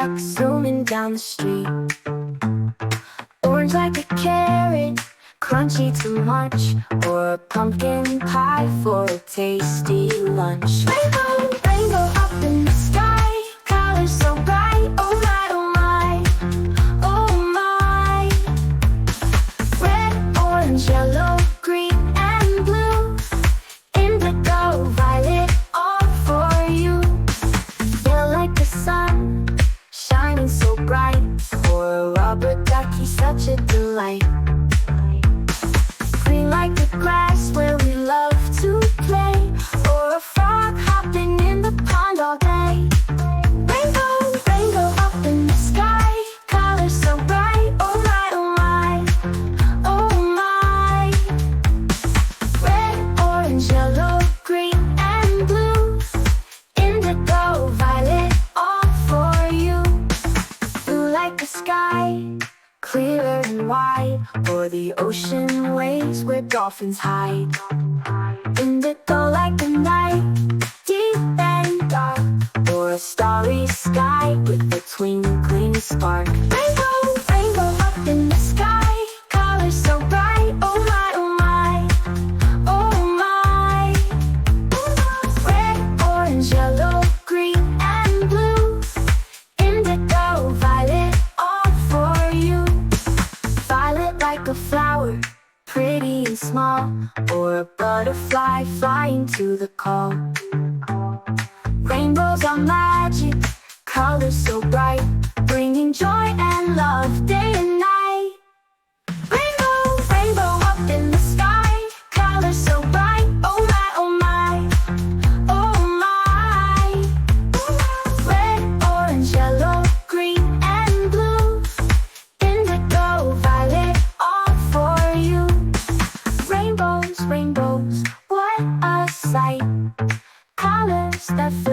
truck zooming down the street. Orange like a carrot, crunchy to munch, or a pumpkin pie for a tasty lunch. Rainbow, rainbow up in the sky, colors so bright, oh my, oh my, oh my. Red, orange, yellow, green, and blue, indigo, violet, all for you. Feel like the sun, shining so bright, or a rubber ducky, such a delight. Green like the grass where we love to play, or a frog hopping in the pond all day. Rainbow, rainbow up in the sky, colors so bright, oh my, oh my, oh my. Red, orange, yellow, green, and blue, indigo, violet, all for you. Blue like the sky, clear and wide, or the ocean waves where dolphins hide. Indigo like the night, deep and dark, or a starry sky with a twinkling spark. Rainbow, rainbow up in the sky, colors so bright, oh my, oh my, oh my. Red, orange, yellow, green, and blue, indigo, violet, all for you. Violet like a flower, pretty and small, or a butterfly flying to the call. Rainbows are magic, colors so bright, bringing joy and love day and night. Rainbow, rainbow up in the sky, colors so bright, oh my, oh my, oh my. Red, orange, yellow, green, and blue, indigo, violet, all for you. Rainbows, rainbows, what a sight, colors that fill